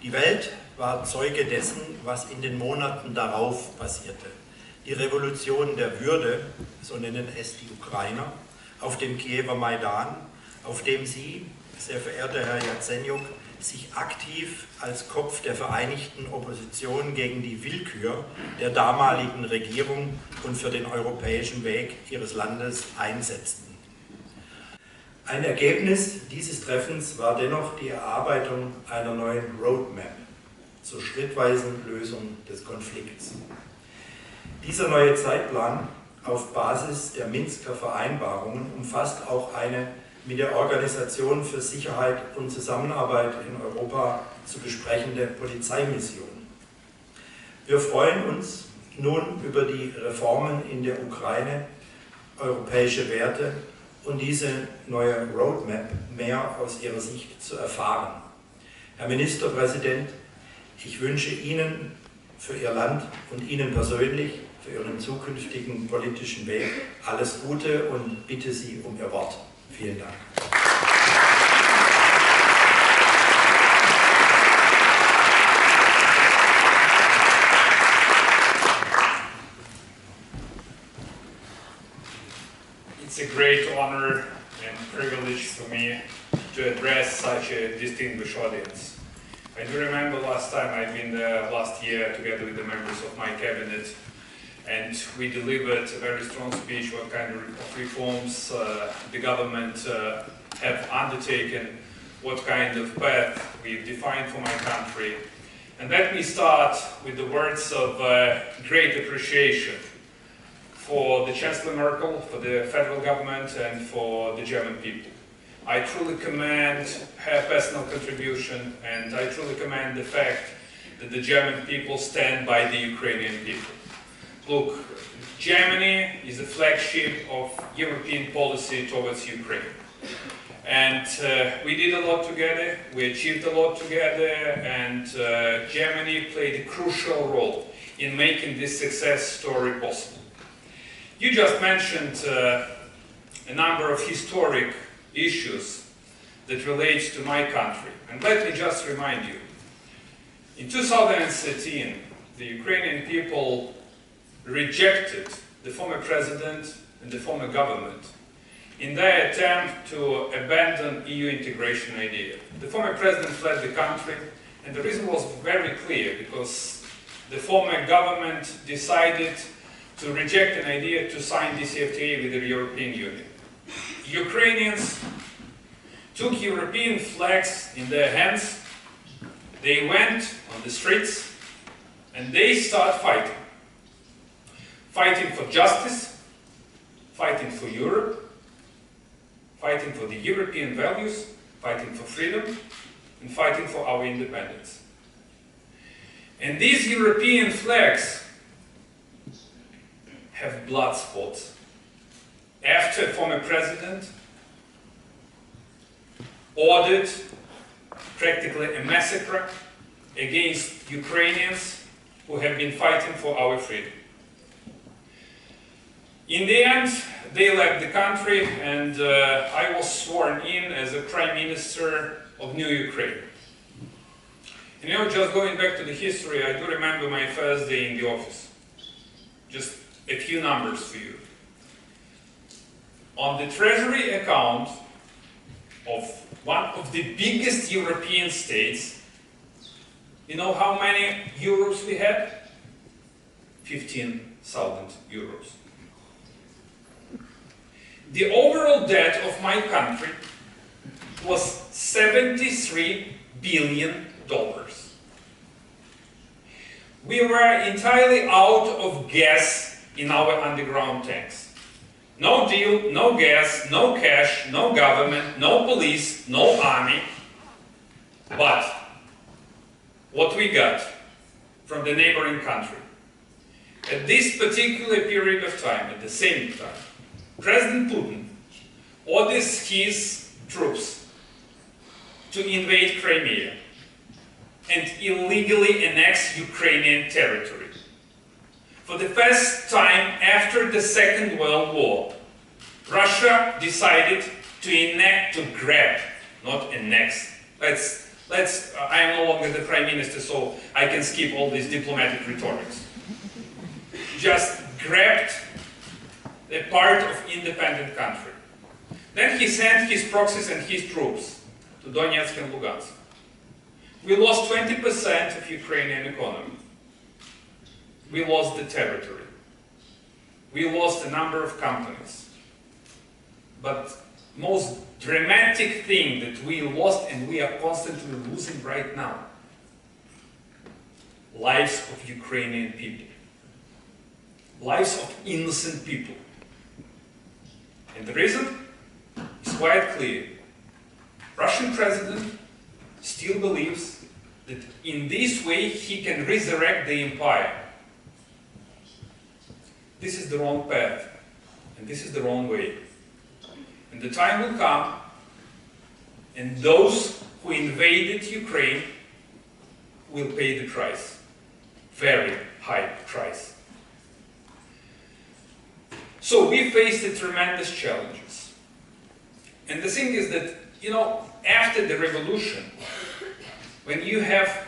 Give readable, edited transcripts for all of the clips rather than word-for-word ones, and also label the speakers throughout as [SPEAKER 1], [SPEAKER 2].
[SPEAKER 1] Die Welt war Zeuge dessen, was in den Monaten darauf passierte. Die Revolution der Würde, so nennen es die Ukrainer, auf dem Kiewer Maidan, auf dem Sie, sehr verehrter Herr Yacenjuk, sich aktiv als Kopf der vereinigten Opposition gegen die Willkür der damaligen Regierung und für den europäischen Weg Ihres Landes einsetzten. Ein Ergebnis dieses Treffens war dennoch die Erarbeitung einer neuen Roadmap zur schrittweisen Lösung des Konflikts. Dieser neue Zeitplan auf Basis der Minsker Vereinbarungen umfasst auch eine mit der Organisation für Sicherheit und Zusammenarbeit in Europa zu besprechende Polizeimission. Wir freuen uns nun über die Reformen in der Ukraine, europäische Werte und diese neue Roadmap mehr aus Ihrer Sicht zu erfahren. Herr Ministerpräsident, ich wünsche Ihnen für Ihr Land und Ihnen persönlich für Ihren zukünftigen politischen Weg alles Gute und bitte Sie um Ihr Wort. Vielen Dank.
[SPEAKER 2] It's a great honor and privilege for me to address such a distinguished audience. I do remember last time I've been there last year together with the members of my cabinet, and we delivered a very strong speech what kind of reforms the government have undertaken, what kind of path we've defined for my country. And let me start with the words of great appreciation for the Chancellor Merkel, for the federal government, and for the German people. I truly commend her personal contribution, and I truly commend the fact that the German people stand by the Ukrainian people. Look, Germany is the flagship of European policy towards Ukraine. And we did a lot together, we achieved a lot together, and Germany played a crucial role in making this success story possible. You just mentioned a number of historic issues that relate to my country. And let me just remind you, in 2013, the Ukrainian people rejected the former president and the former government in their attempt to abandon EU integration idea. The former president fled the country, and the reason was very clear, because the former government decided to reject an idea to sign DCFTA with the European Union. Ukrainians took European flags in their hands, they went on the streets, and they started fighting. Fighting for justice, fighting for Europe, fighting for the European values, fighting for freedom, and fighting for our independence. And these European flags have blood spots. After a former president ordered practically a massacre against Ukrainians who have been fighting for our freedom. In the end, they left the country, and I was sworn in as a Prime Minister of New Ukraine. You know, just going back to the history, I do remember my first day in the office. Just a few numbers for you. On the treasury account of one of the biggest European states, you know how many euros we had? 15,000 euros. The overall debt of my country was $73 billion. We were entirely out of gas in our underground tanks. No deal, no gas, no cash, no government, no police, no army. But what we got from the neighboring country, at this particular period of time, at the same time, President Putin orders his troops to invade Crimea and illegally annex Ukrainian territory. For the first time after the Second World War, Russia decided to grab, not annex. I am no longer the prime minister, so I can skip all these diplomatic rhetorics. Just grabbed a part of independent country. Then he sent his proxies and his troops to Donetsk and Lugansk. We lost 20% of Ukrainian economy. We lost the territory. We lost a number of companies. But most dramatic thing that we lost, and we are constantly losing right now, lives of Ukrainian people. Lives of innocent people. And the reason is quite clear. Russian president still believes that in this way he can resurrect the empire. This is the wrong path, and this is the wrong way. And the time will come, and those who invaded Ukraine will pay the price. Very high price. So we faced tremendous challenges. And the thing is that, after the revolution, when you have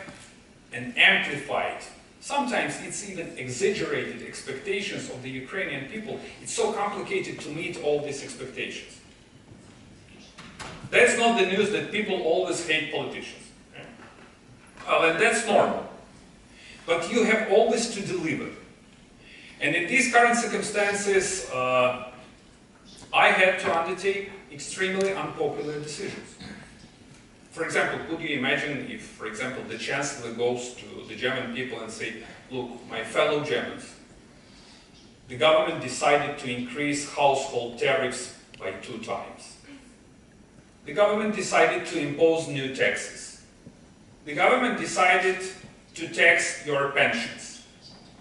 [SPEAKER 2] an amplified, sometimes it's even exaggerated expectations of the Ukrainian people, it's so complicated to meet all these expectations. That's not the news that people always hate politicians. Okay? Well, and that's normal. But you have always to deliver. And in these current circumstances, I had to undertake extremely unpopular decisions. For example, could you imagine if, for example, the Chancellor goes to the German people and say, look, my fellow Germans, the government decided to increase household tariffs by 2 times. The government decided to impose new taxes. The government decided to tax your pensions.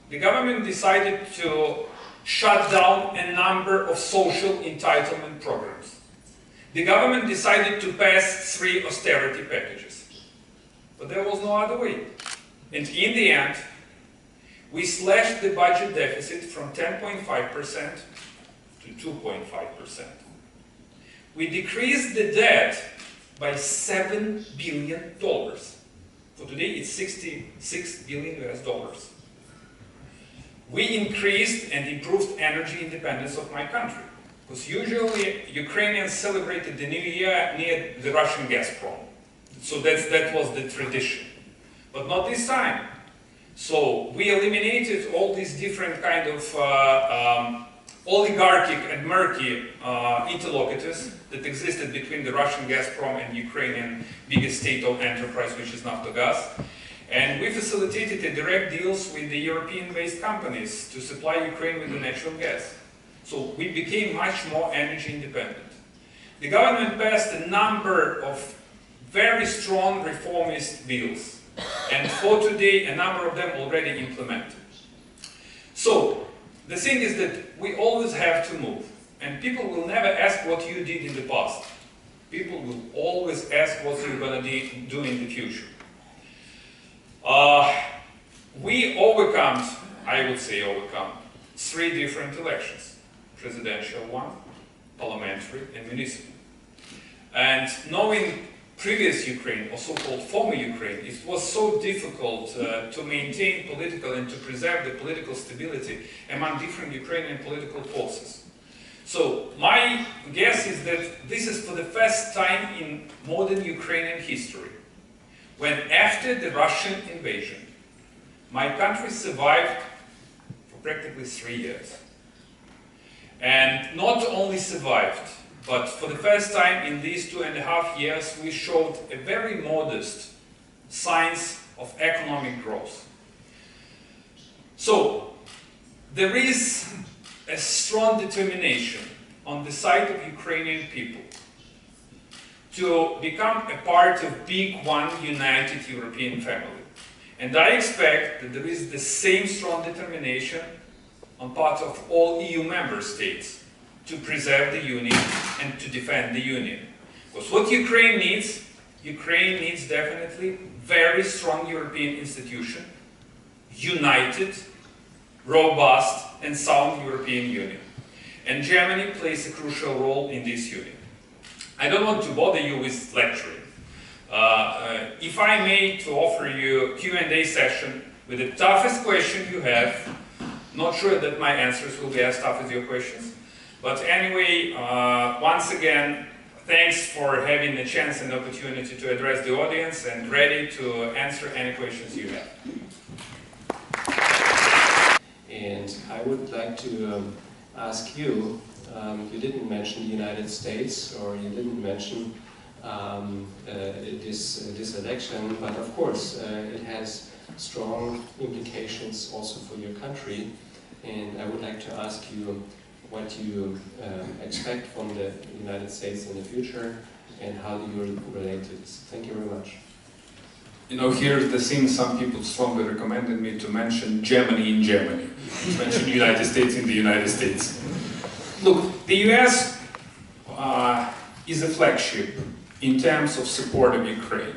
[SPEAKER 2] The government decided to shut down a number of social entitlement programs. The government decided to pass 3 austerity packages. But there was no other way. And in the end, we slashed the budget deficit from 10.5% to 2.5%. We decreased the debt by $7 billion. For today, it's $66 billion US. We increased and improved energy independence of my country. Because usually Ukrainians celebrated the New Year near the Russian Gazprom. So that was the tradition. But not this time. So we eliminated all these different kind of oligarchic and murky interlocutors that existed between the Russian Gazprom and Ukrainian biggest state-owned enterprise, which is Naftogaz. And we facilitated a direct deals with the European-based companies to supply Ukraine with the natural gas. So we became much more energy independent. The government passed a number of very strong reformist bills. And for today, a number of them already implemented. So the thing is that we always have to move. And people will never ask what you did in the past. People will always ask what you're going to do in the future. We overcome, I would say overcome, 3 different elections. Presidential one, parliamentary, and municipal. And knowing previous Ukraine, or so-called former Ukraine, it was so difficult to maintain political and to preserve the political stability among different Ukrainian political forces. So my guess is that this is for the first time in modern Ukrainian history, when after the Russian invasion, my country survived for practically 3 years. And not only survived, but for the first time in these 2.5 years, we showed a very modest signs of economic growth. So there is a strong determination on the side of Ukrainian people to become a part of big one united European family. And I expect that there is the same strong determination on part of all EU member states to preserve the Union and to defend the Union. Because what Ukraine needs definitely very strong European institution, united, robust and sound European Union. And Germany plays a crucial role in this union. I don't want to bother you with lecturing. If I may to offer you a Q&A session with the toughest question you have, not sure that my answers will be as tough as your questions, but anyway, once again, thanks for having the chance and opportunity to address the audience, and ready to answer any questions you have.
[SPEAKER 3] And I would like to ask you, you didn't mention the United States, or you didn't mention this election, but of course it has strong implications also for your country, and I would like to ask you what you expect from the United States in the future, and how do you relate to this. Thank you very much.
[SPEAKER 2] You know, here's the thing, some people strongly recommended me to mention Germany in Germany, to mention United States in the United States. Look, the US is a flagship in terms of support of Ukraine.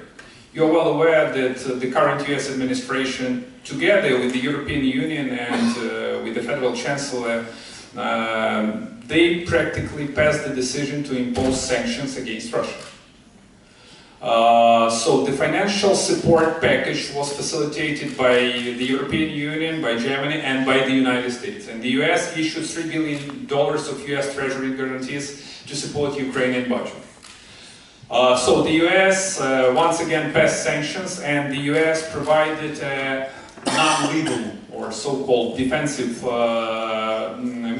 [SPEAKER 2] You're well aware that the current US administration, together with the European Union and with the Federal Chancellor, they practically passed the decision to impose sanctions against Russia. So the financial support package was facilitated by the European Union, by Germany, and by the United States. And the US issued $3 billion of US Treasury guarantees to support Ukrainian budget. So the US once again passed sanctions, and the US provided a non-legal or so-called defensive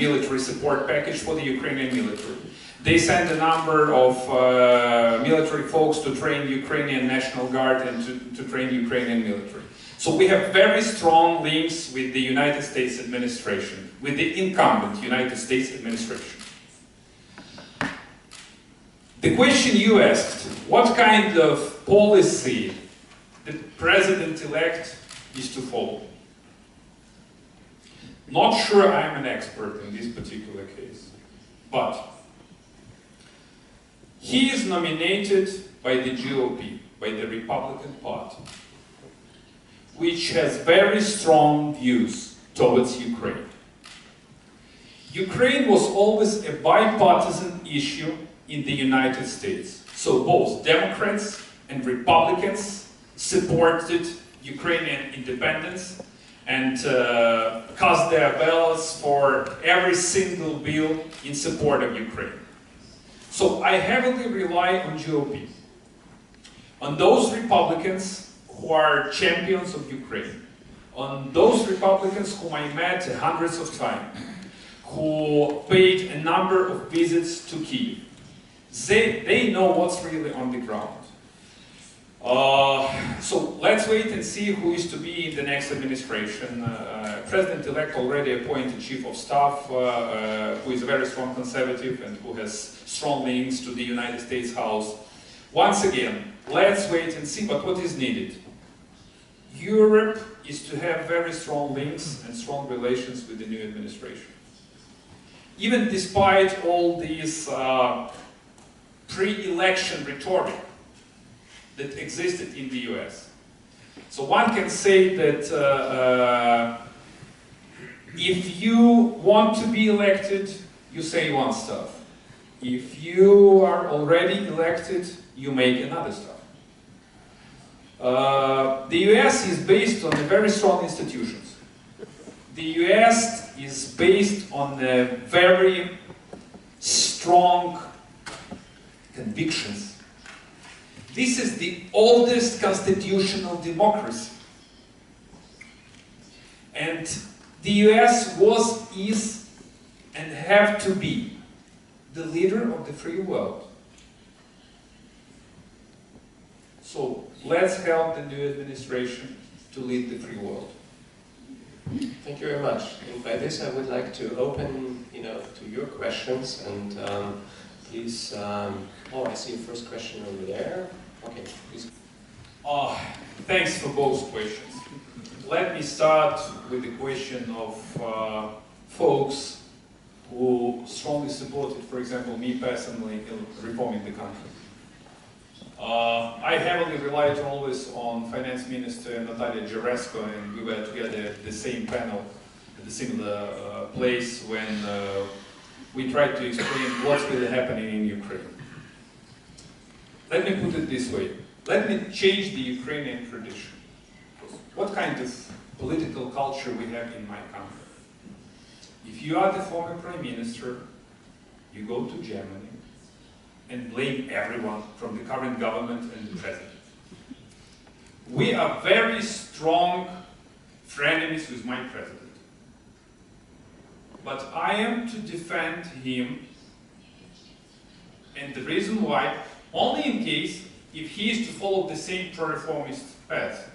[SPEAKER 2] military support package for the Ukrainian military. They sent a number of military folks to train Ukrainian National Guard and to train Ukrainian military. So we have very strong links with the United States administration, with the incumbent United States administration. The question you asked, what kind of policy the president-elect is to follow? Not sure I'm an expert in this particular case, but he is nominated by the GOP, by the Republican Party, which has very strong views towards Ukraine. Ukraine was always a bipartisan issue in the United States. So both Democrats and Republicans supported Ukrainian independence and cast their ballots for every single bill in support of Ukraine. So I heavily rely on GOP, on those Republicans who are champions of Ukraine, on those Republicans whom I met hundreds of times, who paid a number of visits to Kyiv. They know what's really on the ground. So let's wait and see who is to be in the next administration. President-elect already appointed Chief of Staff, who is a very strong conservative and who has strong links to the United States House. Once again, let's wait and see, but what is needed? Europe is to have very strong links and strong relations with the new administration. Even despite all these pre-election rhetoric that existed in the US. So one can say that if you want to be elected, you say one stuff. If you are already elected, you make another stuff. The US is based on very strong institutions. The US is based on very strong convictions. This is the oldest constitutional democracy. And the US was, is, and have to be the leader of the free world. So let's help the new administration to lead the free world.
[SPEAKER 3] Thank you very much. And by this I would like to open, to your questions, and please, oh, I see a first question over there. Okay, please.
[SPEAKER 2] Thanks for both questions. Let me start with the question of folks who strongly supported, for example, me personally in reforming the country. I heavily relied always on Finance Minister Natalia Jaresko, and we were together at the same panel at a similar place when we tried to explain what's really happening in Ukraine. Let me put it this way. let me change the Ukrainian tradition. What kind of political culture we have in my country? If you are the former prime minister, you go to Germany and blame everyone from the current government and the president. We are very strong frenemies with my president. But I am to defend him, and the reason why, only in case if he is to follow the same pro-reformist path.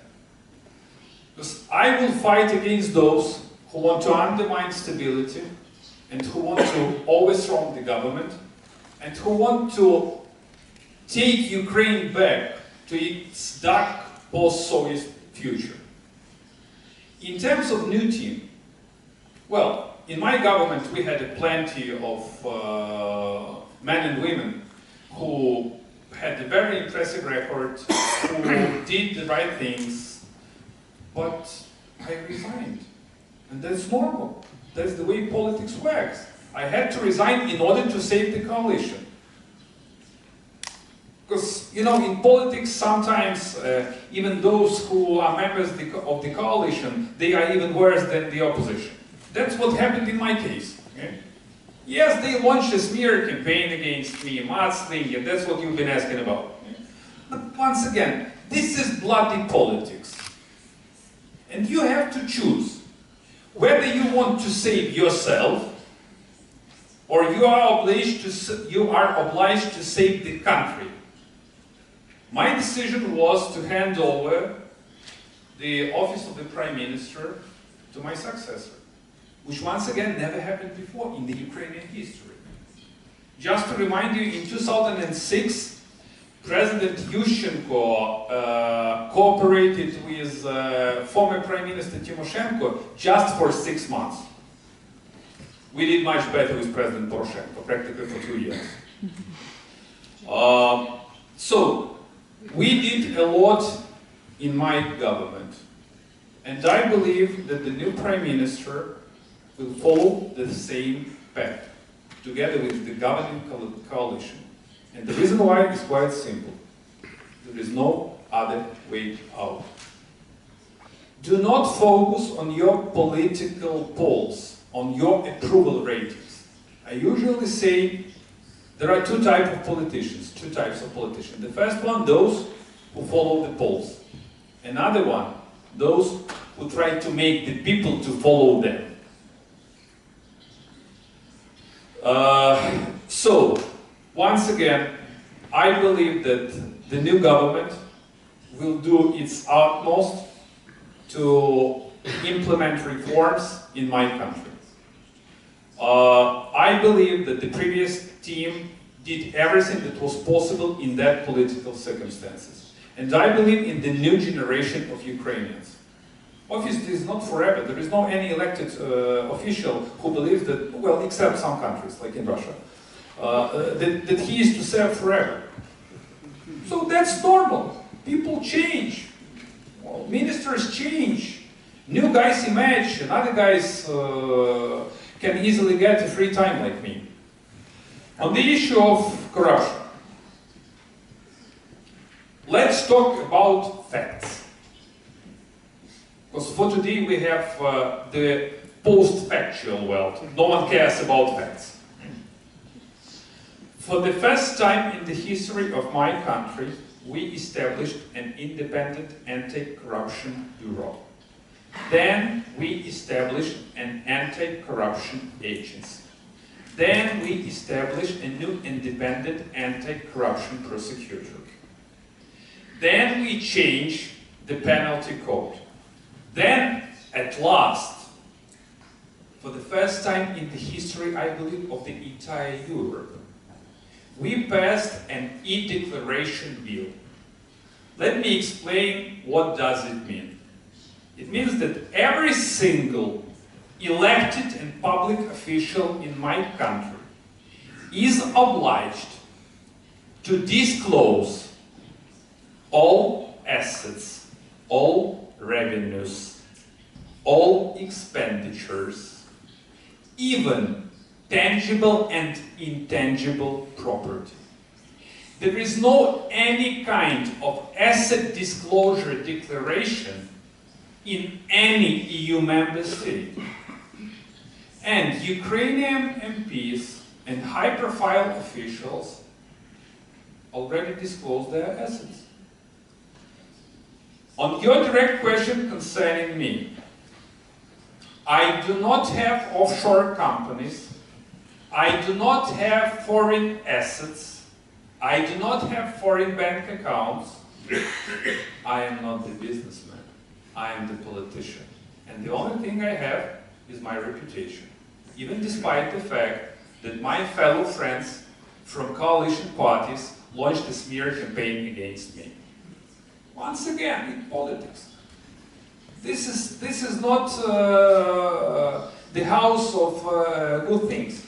[SPEAKER 2] Because I will fight against those who want to undermine stability and who want to overthrow the government and who want to take Ukraine back to its dark post-Soviet future. In terms of new team, well, in my government we had plenty of men and women who had a very impressive record, who did the right things, but I resigned. And that's normal. That's the way politics works. I had to resign in order to save the coalition. Because, you know, in politics sometimes even those who are members of the coalition, they are even worse than the opposition. That's what happened in my case. Okay? Yes, they launched a smear campaign against me, mudslinging, that's what you've been asking about. Okay? But once again, this is bloody politics. And you have to choose whether you want to save yourself or you are obliged to save the country. My decision was to hand over the office of the Prime Minister to my successor, which once again never happened before in the Ukrainian history. Just to remind you, in 2006, President Yushchenko cooperated with former Prime Minister Tymoshenko just for 6 months. We did much better with President Poroshenko, practically for 2 years. So, we did a lot in my government, and I believe that the new Prime Minister will follow the same path, together with the governing coalition. And the reason why is quite simple. There is no other way out. Do not focus on your political polls, on your approval ratings. I usually say there are two types of politicians. The first one, those who follow the polls. Another one, those who try to make the people to follow them. So, once again, I believe that the new government will do its utmost to implement reforms in my country. I believe that the previous team did everything that was possible in that political circumstances. And I believe in the new generation of Ukrainians. Obviously, it's not forever. There is no any elected official who believes that, well, except some countries, like in Russia, that he is to serve forever. So that's normal. People change. Well, ministers change. New guys emerge, and other guys can easily get a free time like me. On the issue of corruption, let's talk about facts. Because for today we have the post-factual world. No one cares about facts. For the first time in the history of my country, we established an independent anti-corruption bureau. Then we established an anti-corruption agency. Then we established a new independent anti-corruption prosecutor. Then we changed the penalty code. Then, at last, for the first time in the history, I believe, of the entire Europe, we passed an e-declaration bill. Let me explain what does it mean. It means that every single elected and public official in my country is obliged to disclose all assets, all revenues, all expenditures, even tangible and intangible property. There is no any kind of asset disclosure declaration in any EU member state. And Ukrainian MPs and high-profile officials already disclosed their assets. On your direct question concerning me, I do not have offshore companies, I do not have foreign assets, I do not have foreign bank accounts. I am not the businessman, I am the politician. And the only thing I have is my reputation. Even despite the fact that my fellow friends from coalition parties launched a smear campaign against me. Once again, in politics. This is not the house of good things.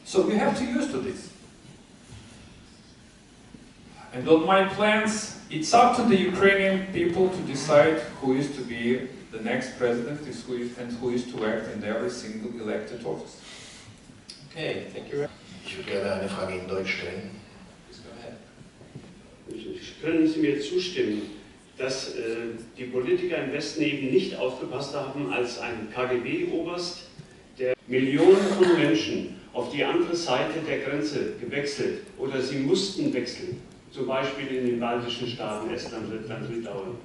[SPEAKER 2] So we have to use to this. And on my plans, it's up to the Ukrainian people to decide who is to be the next president and who is to act in every single elected office.
[SPEAKER 3] Okay, thank you.
[SPEAKER 4] Ich würde gerne eine Frage in Deutsch stellen.
[SPEAKER 3] Please go ahead.
[SPEAKER 5] Können Sie mir zustimmen, dass die Politiker im Westen eben nicht aufgepasst haben, als ein KGB-Oberst, der Millionen von Menschen auf die andere Seite der Grenze gewechselt oder sie mussten wechseln, zum Beispiel in den baltischen Staaten, Estland, Lettland, Litauen?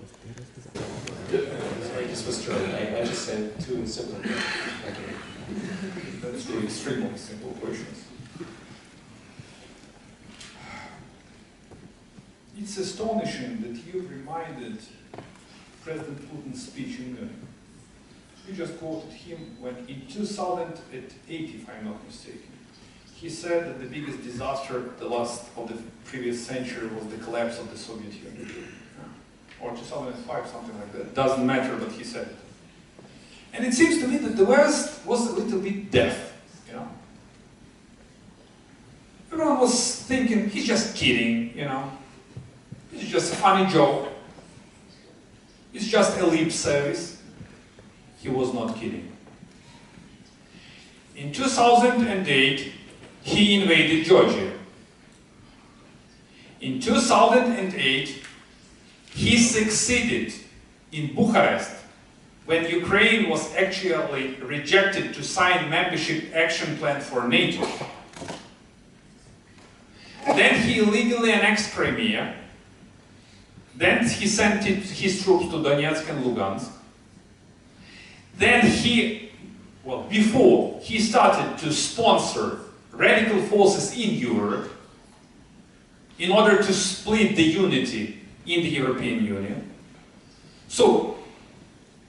[SPEAKER 3] Sorry, this was German. I just said two simple. Okay.
[SPEAKER 2] That's the extremely simple questions. It's astonishing that you reminded President Putin's speech in Munich. You just quoted him when in 2008, if I'm not mistaken, he said that the biggest disaster of the previous century was the collapse of the Soviet Union. Or 2005, something like that. Doesn't matter, but he said it. And it seems to me that the West was a little bit deaf, you know. Everyone was thinking, he's just kidding, you know. It's just a funny joke. It's just a lip service. He was not kidding. In 2008, he invaded Georgia. In 2008, he succeeded in Bucharest when Ukraine was actually rejected to sign membership action plan for NATO. Then he illegally annexed Crimea. Then he sent his troops to Donetsk and Lugansk. Then before he started to sponsor radical forces in Europe in order to split the unity in the European Union. So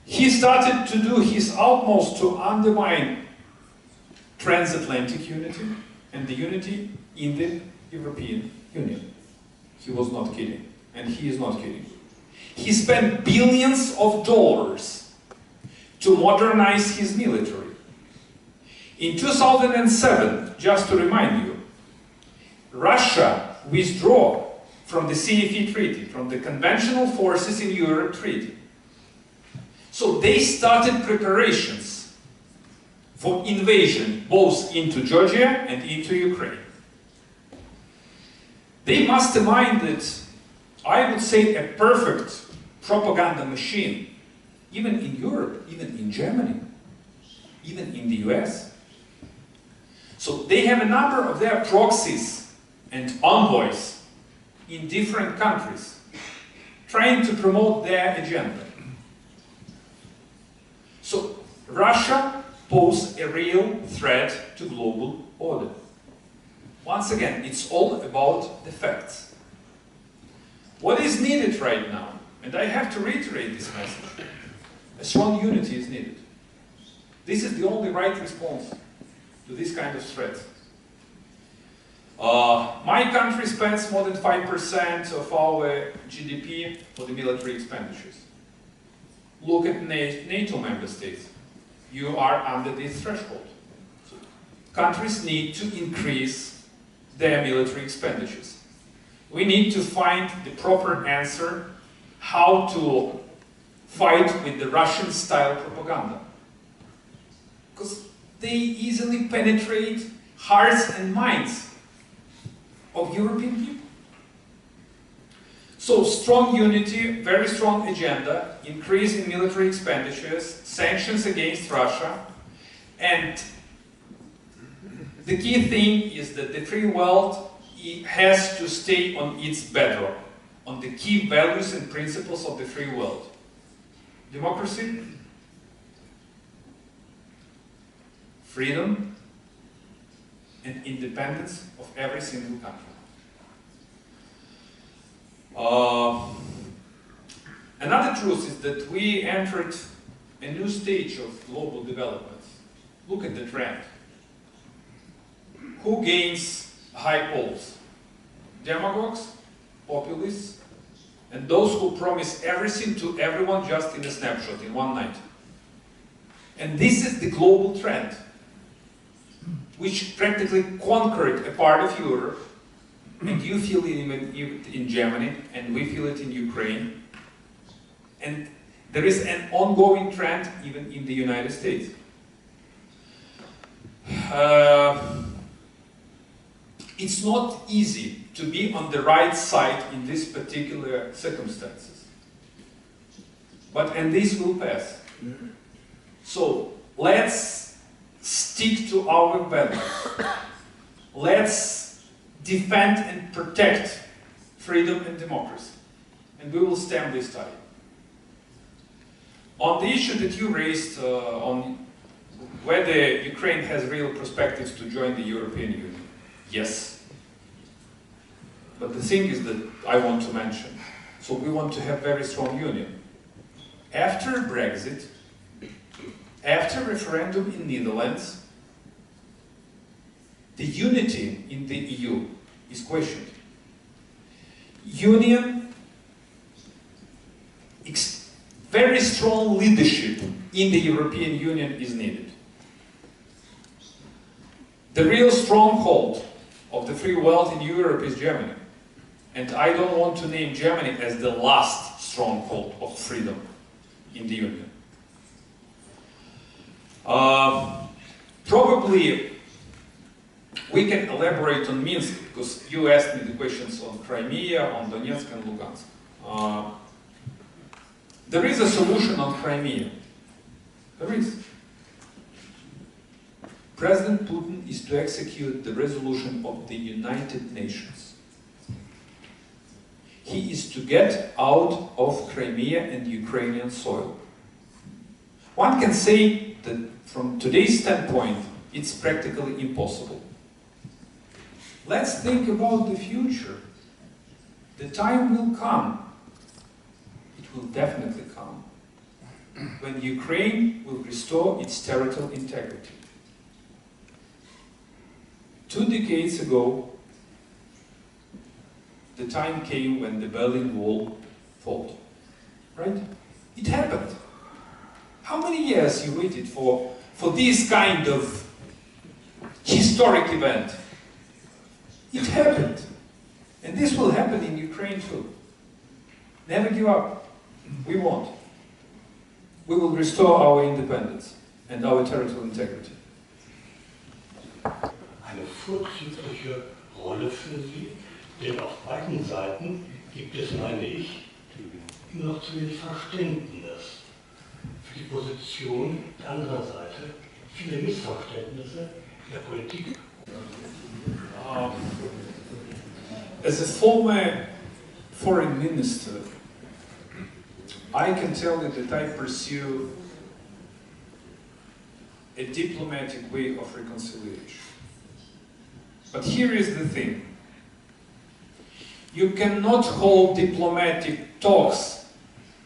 [SPEAKER 2] he started to do his utmost to undermine transatlantic unity and the unity in the European Union. He was not kidding, and he is not kidding. He spent billions of dollars to modernize his military. In 2007, just to remind you, Russia withdrew from the CFE treaty, from the Conventional Forces in Europe treaty. So they started preparations for invasion both into Georgia and into Ukraine. They masterminded, I would say, a perfect propaganda machine, even in Europe, even in Germany, even in the US. So they have a number of their proxies and envoys in different countries, trying to promote their agenda. So Russia poses a real threat to global order. Once again, it's all about the facts. What is needed right now, and I have to reiterate this message, a strong unity is needed. This is the only right response to this kind of threat. My country spends more than 5% of our GDP for the military expenditures. Look at NATO member states. You are under this threshold. So countries need to increase their military expenditures. We need to find the proper answer how to fight with the Russian-style propaganda. Because they easily penetrate hearts and minds of European people. So strong unity, very strong agenda, increase in military expenditures, sanctions against Russia, and the key thing is that the free world has to stay on its bedrock, on the key values and principles of the free world. Democracy, freedom, and independence of every single country. Another truth is that we entered a new stage of global development. Look at the trend. Who gains high polls? Demagogues, populists, and those who promise everything to everyone just in a snapshot, in one night. And this is the global trend, which practically conquered a part of Europe, and you feel it even in Germany, and we feel it in Ukraine. And there is an ongoing trend even in the United States. It's not easy to be on the right side in these particular circumstances. And this will pass. So let's stick to our values. Let's defend and protect freedom and democracy. And we will stem this tide. On the issue that you raised on whether Ukraine has real perspectives to join the European Union, yes. But the thing is that I want to mention, so we want to have very strong union. After Brexit, after referendum in Netherlands, the unity in the EU is questioned. Union, very strong leadership in the European Union is needed. The real stronghold of the free world in Europe is Germany. And I don't want to name Germany as the last stronghold of freedom in the Union. Probably we can elaborate on Minsk, because you asked me the questions on Crimea, on Donetsk and Lugansk. There is a solution on Crimea. There is. President Putin is to execute the resolution of the United Nations. He is to get out of Crimea and Ukrainian soil. One can say that from today's standpoint, it's practically impossible. Let's think about the future. The time will come. It will definitely come when Ukraine will restore its territorial integrity. 2 decades ago, the time came when the Berlin Wall fell, right? It happened. How many years you waited for this kind of historic event? It happened. And this will happen in Ukraine too. Never give up. We won't. We will restore our independence and our territorial integrity.
[SPEAKER 6] Eine vorzügliche Rolle für Sie, denn auf beiden Seiten gibt es, meine ich, immer noch zu wenig Verständnis für die Position der anderen Seite, viele Missverständnisse in der Politik.
[SPEAKER 2] As a former foreign minister, I can tell you that I pursue a diplomatic way of reconciliation. But here is the thing. You cannot hold diplomatic talks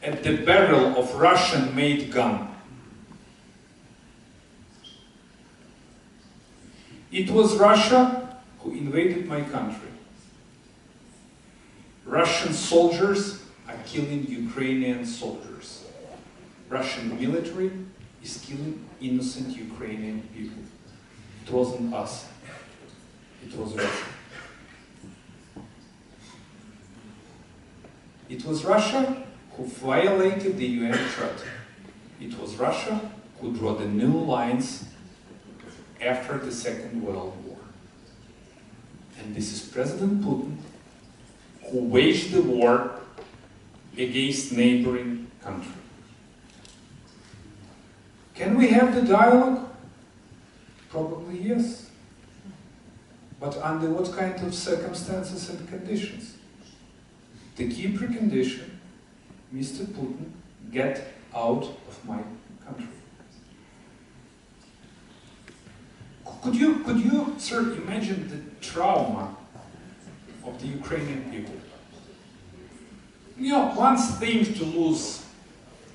[SPEAKER 2] at the barrel of Russian-made gun. It was Russia who invaded my country. Russian soldiers are killing Ukrainian soldiers. Russian military is killing innocent Ukrainian people. It wasn't us. It was Russia. It was Russia who violated the UN Charter. It was Russia who drew the new lines after the Second World War. And this is President Putin who waged the war
[SPEAKER 7] against neighboring country. Can we have the dialogue? Probably yes. But under what kind of circumstances and conditions? The key precondition, Mr. Putin, get out of my country. Could you, sir, imagine the trauma of the Ukrainian people? You know, one thing to lose,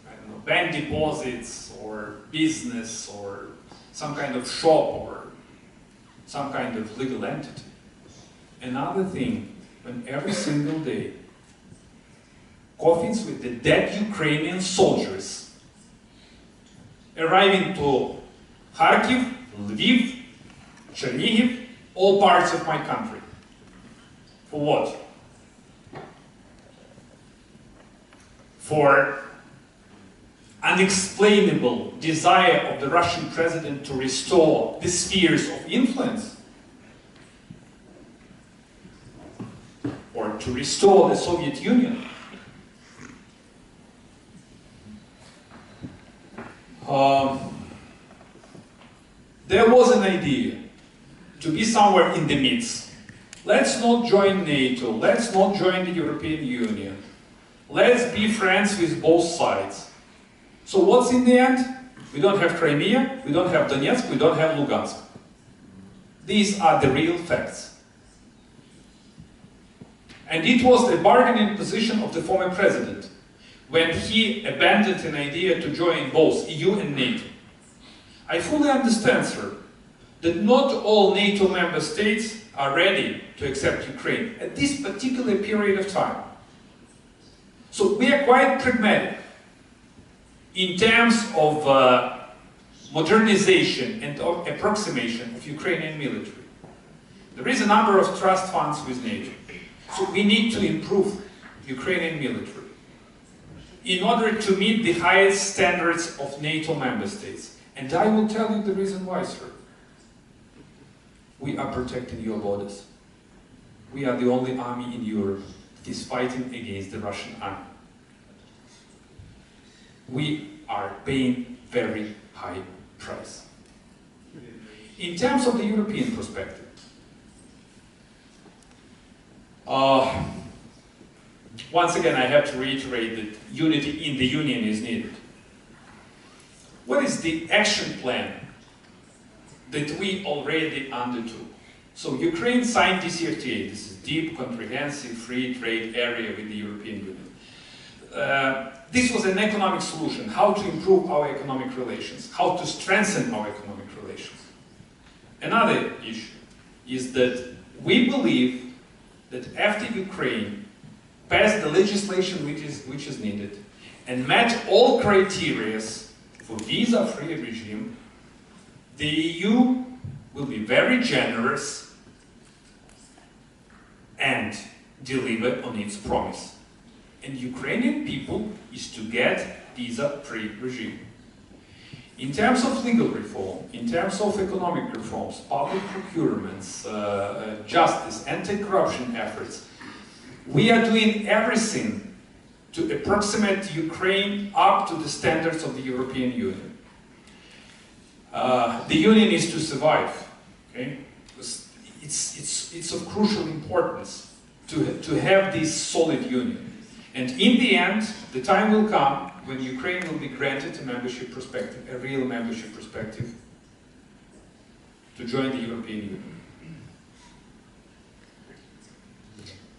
[SPEAKER 7] I don't know, bank deposits or business or some kind of shop or some kind of legal entity. Another thing, when every single day coffins with the dead Ukrainian soldiers arriving to Kharkiv, Lviv, Chernihiv, all parts of my country. For what? For unexplainable desire of the Russian president to restore the spheres of influence, or to restore the Soviet Union. There was an idea to be somewhere in the midst. Let's not join NATO, let's not join the European Union. Let's be friends with both sides. So what's in the end? We don't have Crimea, we don't have Donetsk, we don't have Lugansk. These are the real facts. And it was the bargaining position of the former president when he abandoned an idea to join both EU and NATO. I fully understand, sir, that not all NATO member states are ready to accept Ukraine at this particular period of time. So we are quite pragmatic in terms of modernization and of approximation of Ukrainian military. There is a number of trust funds with NATO. So we need to improve Ukrainian military in order to meet the highest standards of NATO member states. And I will tell you the reason why, sir. We are protecting your borders. We are the only army in Europe that is fighting against the Russian army. We are paying very high price. In terms of the European perspective, once again I have to reiterate that unity in the Union is needed. What is the action plan that we already undertook? So Ukraine signed DCFTA, this is Deep, Comprehensive, Free Trade Area with the European Union. This was an economic solution, how to improve our economic relations, how to strengthen our economic relations. Another issue is that we believe that after Ukraine passed the legislation which is needed and met all criteria for visa-free regime, the EU will be very generous and deliver on its promise. And Ukrainian people is to get visa-free regime. In terms of legal reform, in terms of economic reforms, public procurements, justice, anti-corruption efforts, we are doing everything to approximate Ukraine up to the standards of the European Union. The Union is to survive, okay? It's of crucial importance to have this solid Union. And in the end, the time will come when Ukraine will be granted a membership perspective, a real membership perspective, to join the European Union.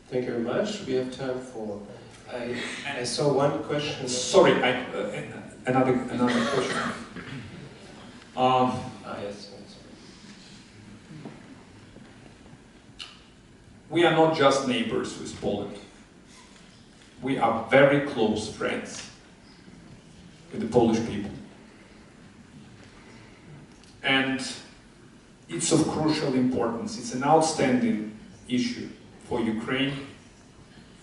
[SPEAKER 3] Thank you very much. We have time for... I saw one question...
[SPEAKER 7] Sorry, another question.
[SPEAKER 3] Yes.
[SPEAKER 7] We are not just neighbors with Poland. We are very close friends with the Polish people. And it's of crucial importance. It's an outstanding issue for Ukraine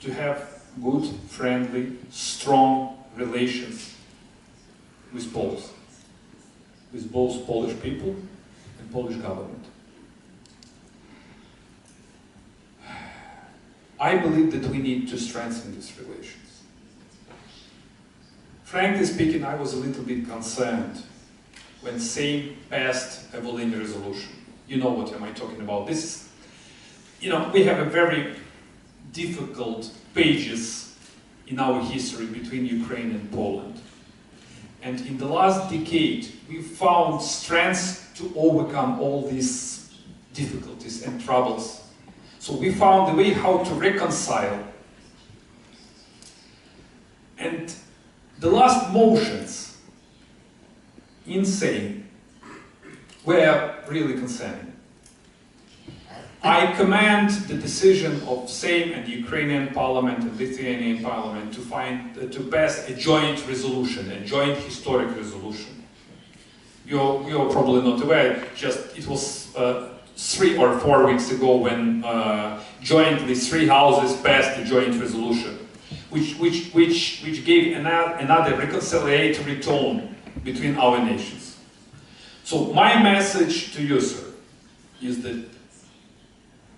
[SPEAKER 7] to have good, friendly, strong relations with Poles, with both Polish people and Polish government. I believe that we need to strengthen these relations. Frankly speaking, I was a little bit concerned when Sejm passed a Berlin resolution. You know what am I talking about. This is, you know, we have a very difficult pages in our history between Ukraine and Poland. And in the last decade, we found strength to overcome all these difficulties and troubles. So we found a way how to reconcile. And the last motions in Sejm were really concerning. I commend the decision of Sejm and the Ukrainian parliament and Lithuanian parliament to pass a joint resolution, a joint historic resolution. You're probably not aware, it was 3 or 4 weeks ago when jointly 3 houses passed a joint resolution, which gave another reconciliatory tone between our nations. So my message to you, sir, is that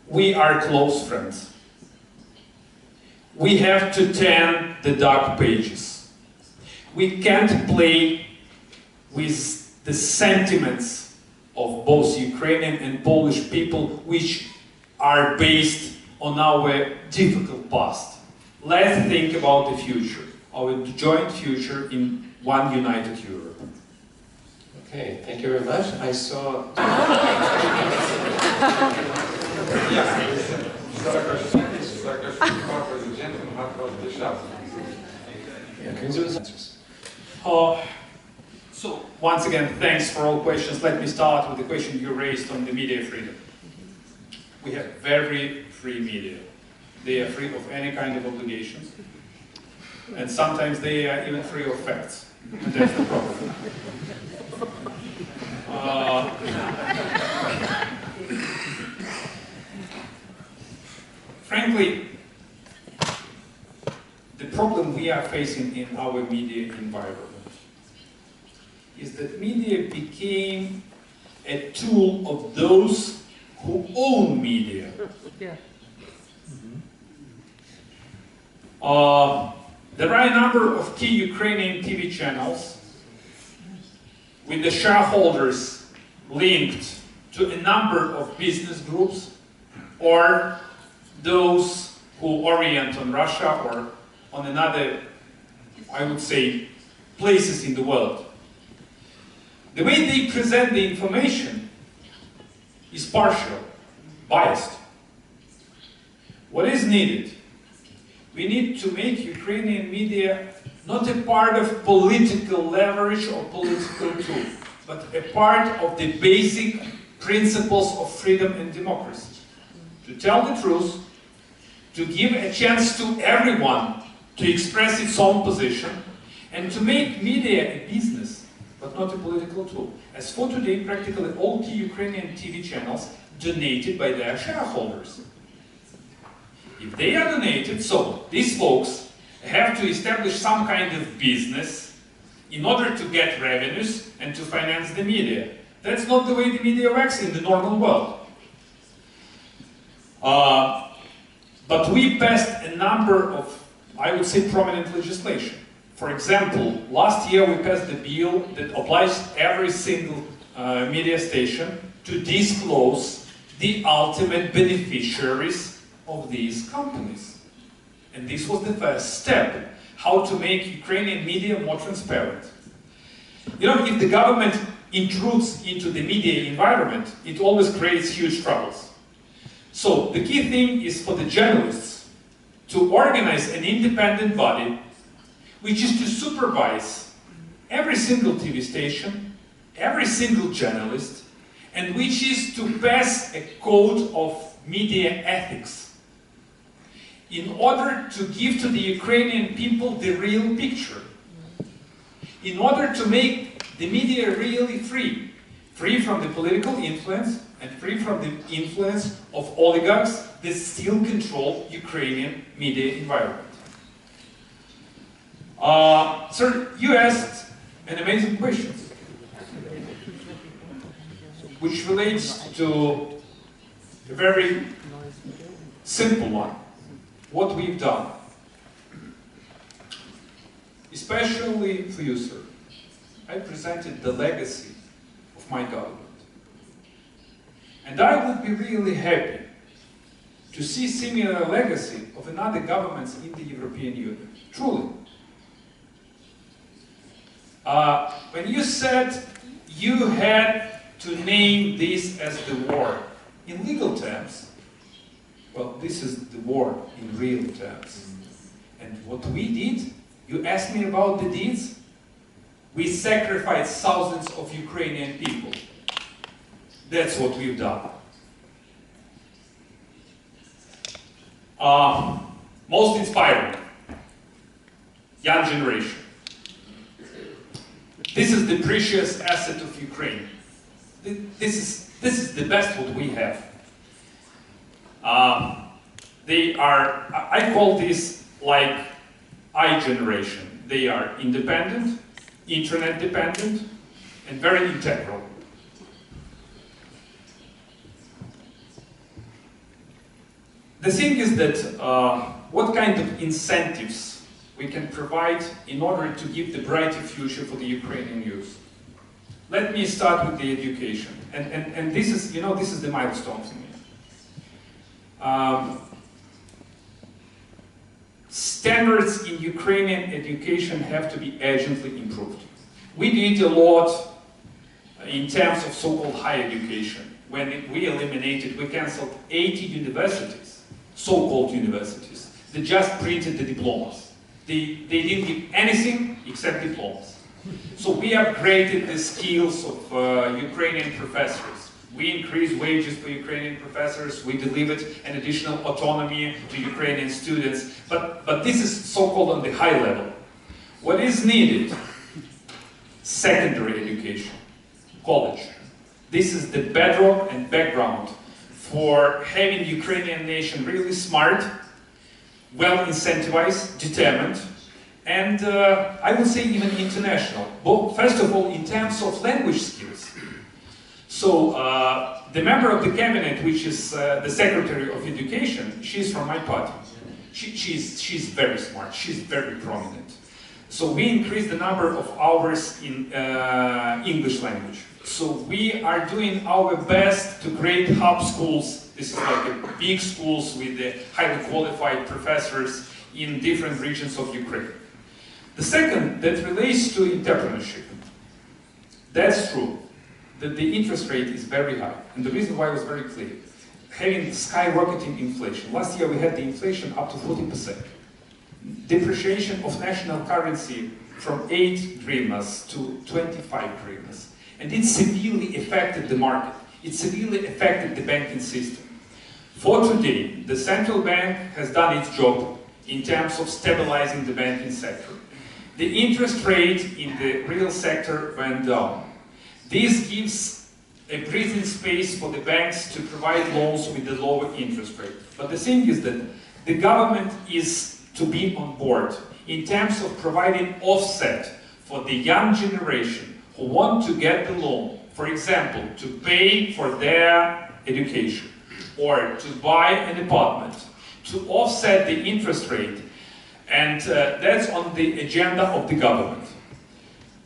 [SPEAKER 7] we are close friends. We have to turn the dark pages. We can't play with the sentiments of both Ukrainian and Polish people, which are based on our difficult past. Let's think about the future, our joint future in one united Europe.
[SPEAKER 3] Okay, thank you very much. I saw...
[SPEAKER 7] So, once again, thanks for all questions. Let me start with the question you raised on the media freedom. We have very free media. They are free of any kind of obligations. And sometimes they are even free of facts. And that's the problem. Frankly, the problem we are facing in our media environment is that media became a tool of those who own media.
[SPEAKER 8] Yeah.
[SPEAKER 7] There are a number of key Ukrainian TV channels with the shareholders linked to a number of business groups or those who orient on Russia or on another, I would say, places in the world. The way they present the information is partial, biased. What is needed? We need to make Ukrainian media not a part of political leverage or political tool, but a part of the basic principles of freedom and democracy. To tell the truth, to give a chance to everyone to express its own position, and to make media a business, but not a political tool. As for today, practically all key Ukrainian TV channels donated by their shareholders. If they are donated, so these folks have to establish some kind of business in order to get revenues and to finance the media. That's not the way the media works in the normal world. But we passed a number of, I would say, prominent legislation. For example, last year we passed a bill that obliged every single media station to disclose the ultimate beneficiaries of these companies. And this was the first step, how to make Ukrainian media more transparent. You know, if the government intrudes into the media environment, it always creates huge troubles. So the key thing is for the journalists to organize an independent body which is to supervise every single TV station, every single journalist, and which is to pass a code of media ethics in order to give to the Ukrainian people the real picture, in order to make the media really free, free from the political influence and free from the influence of oligarchs that still control Ukrainian media environment. Sir, you asked an amazing question, which relates to a very simple one, what we've done. especially for you, sir, I presented the legacy of my government. And I would be really happy to see similar legacy of another governments in the European Union. Truly. When you said you had to name this as the war, in legal terms, well, this is the war in real terms. And what we did, you asked me about the deeds, we sacrificed thousands of Ukrainian people. That's what we've done. Most inspiring, young generation. This is the precious asset of Ukraine. This is the best what we have. They are, I call this like I generation. They are independent, internet dependent, and very integral. The thing is that what kind of incentives we can provide in order to give the brighter future for the Ukrainian youth. Let me start with the education. And this is, you know, this is the milestone for me. Standards in Ukrainian education have to be urgently improved. We did a lot in terms of so-called higher education. When we eliminated, we cancelled 80 universities, so-called universities, that just printed the diplomas. They didn't give anything except diplomas. So we upgraded the skills of Ukrainian professors. We increased wages for Ukrainian professors. We delivered an additional autonomy to Ukrainian students. But this is so-called on the high level. What is needed? Secondary education, college. This is the bedrock and background for having Ukrainian nation really smart, well incentivized, determined, and I would say even international. Both, first of all, in terms of language skills. So the member of the cabinet, which is the Secretary of Education, she's from my party. She's very smart, she's very prominent. So we increased the number of hours in English language. So we are doing our best to create hub schools. This is like a big schools with the highly qualified professors in different regions of Ukraine. The second, that relates to entrepreneurship. That's true, that the interest rate is very high. And the reason why was very clear. Having skyrocketing inflation. Last year we had the inflation up to 40%. Depreciation of national currency from 8 hryvnias to 25 hryvnias. And it severely affected the market. It severely affected the banking system. For today, the central bank has done its job in terms of stabilizing the banking sector. The interest rate in the real sector went down. This gives a breathing space for the banks to provide loans with the lower interest rate. But the thing is that the government is to be on board in terms of providing offset for the young generation who want to get the loan, for example, to pay for their education or to buy an apartment, to offset the interest rate. And that's on the agenda of the government.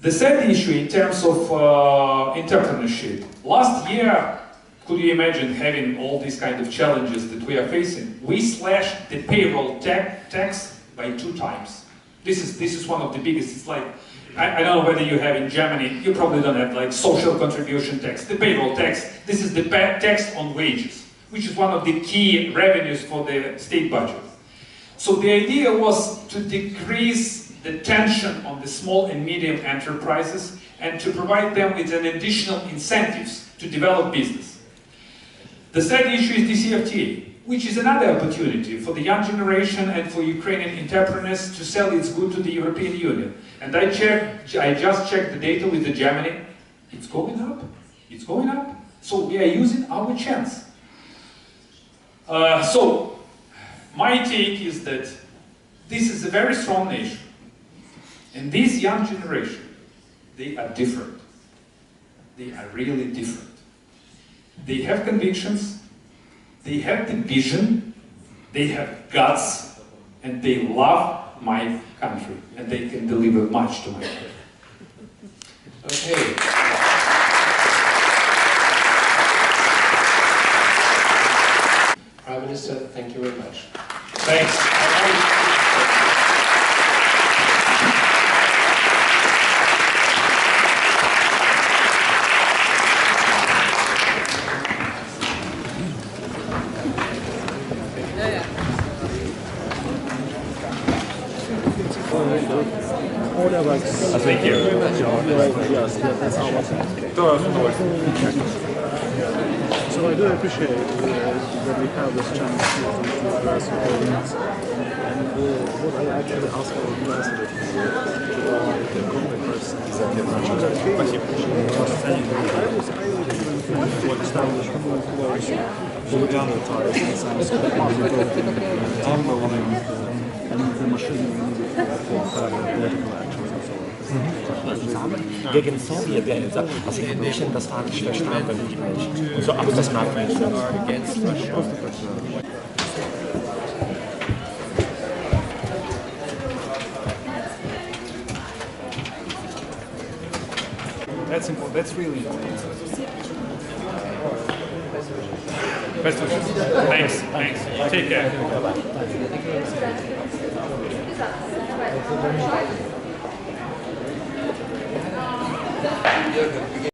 [SPEAKER 7] The third issue in terms of entrepreneurship. Last year, could you imagine having all these kind of challenges that we are facing? We slashed the payroll tax by 2 times. This is one of the biggest. It's like, I don't know whether you have in Germany, you probably don't have like social contribution tax, the payroll tax. This is the tax on wages, which is one of the key revenues for the state budget. So the idea was to decrease the tension on the small and medium enterprises and to provide them with an additional incentives to develop business. The third issue is DCFTA, which is another opportunity for the young generation and for Ukrainian entrepreneurs to sell its goods to the European Union. And I just checked the data with the Germany. It's going up. It's going up. So we are using our chance. So my take is that this is a very strong nation. And this young generation, they are different. They are really different. They have convictions, they have the vision, they have guts, and they love my country, and they can deliver much to my country.
[SPEAKER 3] Okay. Prime Minister, thank you very much.
[SPEAKER 7] Thanks.
[SPEAKER 8] Thank you. So I do appreciate that we have this chance to address the audience. And what I actually ask our ambassador to the contact person is I would establish more close political ties in science and the machinery needed for political actions and so on.
[SPEAKER 9] Gegen Sowjet, also ich habe nicht das Frage verstanden, so, aber das macht nicht Sinn.
[SPEAKER 8] That's important. That's really important.
[SPEAKER 2] Best wishes. Thanks. Thanks. Take care.